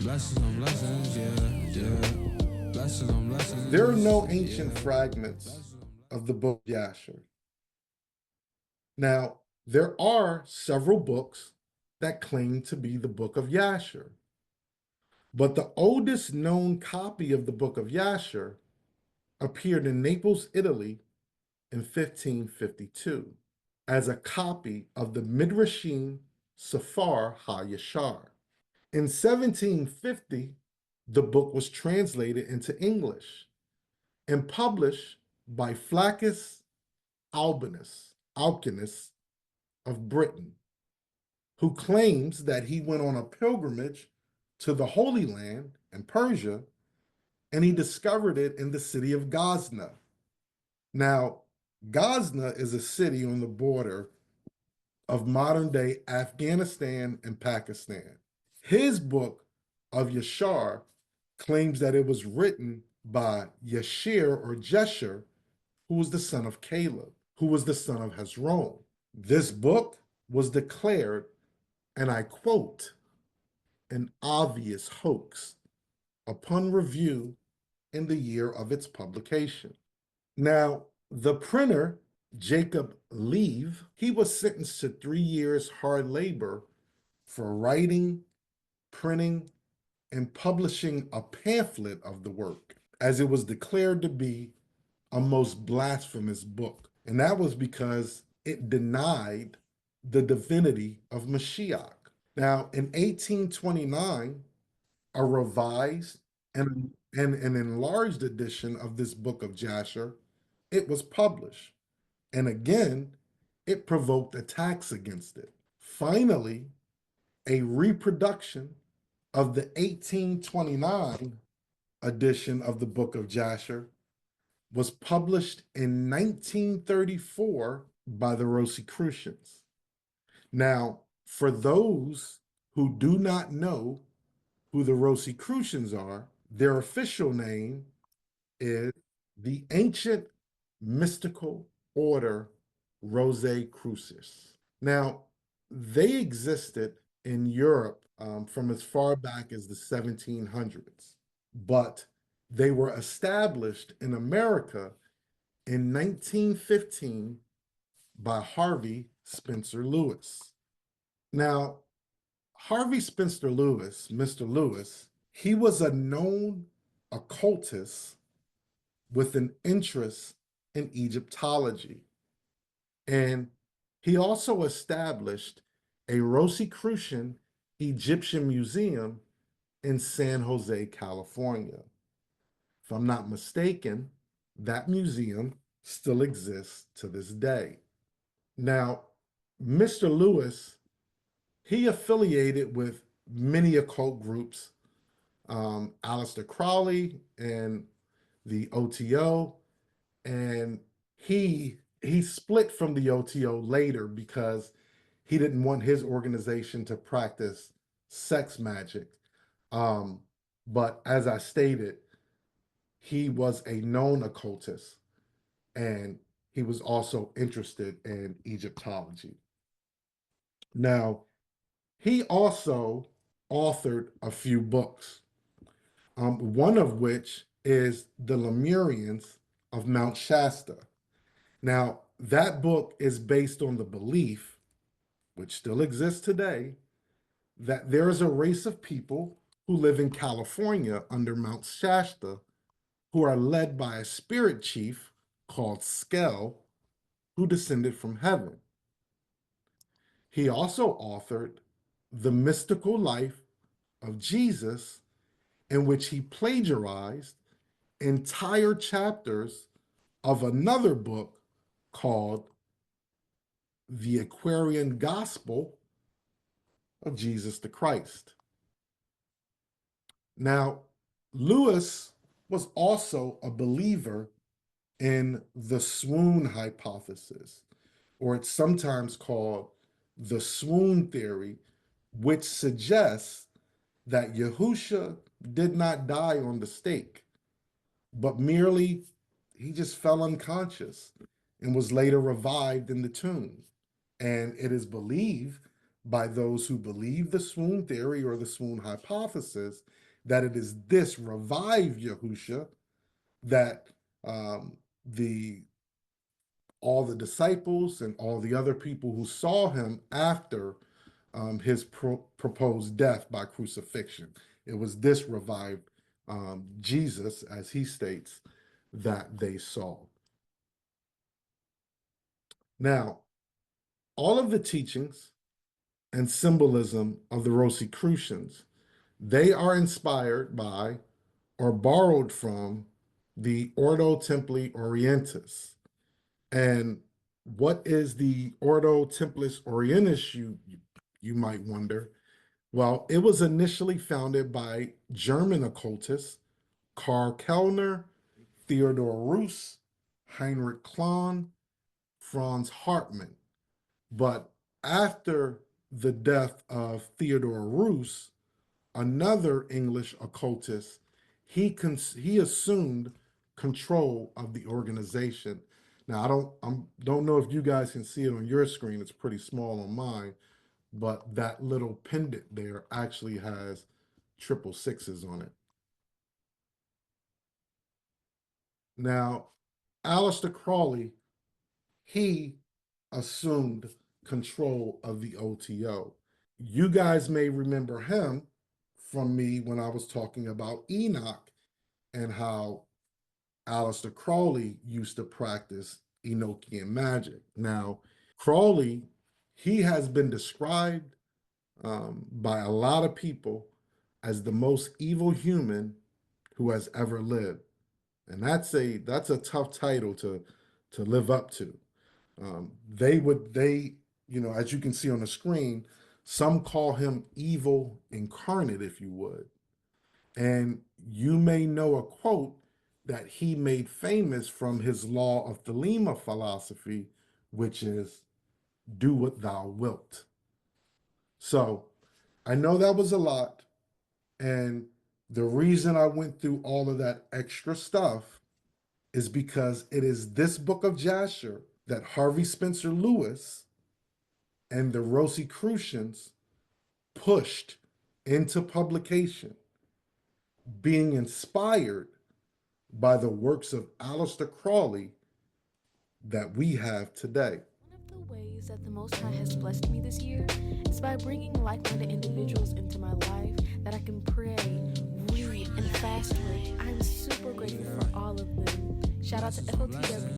Blessings on blessings, yeah, yeah. Blessings on There are no blessings, ancient yeah. fragments Blessings on of the book of Jasher. Now, there are several books that claim to be the book of Jasher, but the oldest known copy of the book of Jasher appeared in Naples, Italy in 1552 as a copy of the Midrashim Safar HaYashar. In 1750, the book was translated into English and published by Flaccus Albanus of Britain, who claims that he went on a pilgrimage to the Holy Land and Persia, and he discovered it in the city of Ghazna. Now, Ghazna is a city on the border of modern day Afghanistan and Pakistan. His book of Yashar claims that it was written by Yashir or Jesher, who was the son of Caleb, who was the son of Hezron. This book was declared, and I quote, an obvious hoax upon review in the year of its publication. Now, the printer, Jacob Leave, he was sentenced to 3 years hard labor for writing, printing, and publishing a pamphlet of the work, as it was declared to be a most blasphemous book. And that was because it denied the divinity of Mashiach. Now, in 1829, a revised and an enlarged edition of this book of Jasher, it was published. And again, it provoked attacks against it. Finally, a reproduction of the 1829 edition of the book of Jasher was published in 1934 by the Rosicrucians. Now, for those who do not know who the Rosicrucians are, their official name is the Ancient Mystical Order Rosicrucis. Now, they existed in Europe from as far back as the 1700s, but they were established in America in 1915 by Harvey Spencer Lewis. Now, Harvey Spencer Lewis, Mr. Lewis, he was a known occultist with an interest in Egyptology. And he also established a Rosicrucian Egyptian museum in San Jose, California. If I'm not mistaken, that museum still exists to this day. Now, Mr. Lewis, he affiliated with many occult groups, Aleister Crowley and the OTO, and he split from the OTO later because he didn't want his organization to practice sex magic. Um, but as I stated, he was a known occultist and he was also interested in Egyptology. Now, he also authored a few books, one of which is The Lemurians of Mount Shasta. Now, that book is based on the belief, which still exists today, that there is a race of people who live in California under Mount Shasta who are led by a spirit chief called Skell, who descended from heaven. He also authored The Mystical Life of Jesus, in which he plagiarized entire chapters of another book called The Aquarian Gospel of Jesus the Christ. Now, Lewis was also a believer in the swoon hypothesis, or it's sometimes called the swoon theory, which suggests that Yahusha did not die on the stake, but merely he just fell unconscious and was later revived in the tomb. And it is believed by those who believe the swoon theory or the swoon hypothesis that it is this revived Yahusha that the all the disciples and all the other people who saw him after his proposed death by crucifixion. It was this revived Jesus, as he states, that they saw. Now, all of the teachings and symbolism of the Rosicrucians, they are inspired by or borrowed from the Ordo Templi Orientis. And what is the Ordo Templis Orientis, you might wonder? Well, it was initially founded by German occultists Karl Kellner, Theodor Reuss, Heinrich Klon, Franz Hartmann. But after the death of Theodor Reuss, another English occultist, he assumed control of the organization. Now don't know if you guys can see it on your screen. It's pretty small on mine, but that little pendant there actually has 666 on it. Now, Aleister Crowley, he assumed control of the OTO. You guys may remember him from me when I was talking about Enoch and how Aleister Crowley used to practice Enochian magic. Now, Crowley, he has been described by a lot of people as the most evil human who has ever lived. And that's a tough title to live up to. As you can see on the screen, some call him evil incarnate, if you would. And you may know a quote that he made famous from his law of Thelema philosophy, which is, do what thou wilt. So I know that was a lot. And the reason I went through all of that extra stuff is because it is this book of Jasher that Harvey Spencer Lewis and the Rosicrucians pushed into publication, being inspired by the works of Aleister Crowley that we have today. One of the ways that the Most High has blessed me this year is by bringing like-minded individuals into my life that I can pray, read, and fast with. I'm super grateful for all of them. Shout out to FOTW.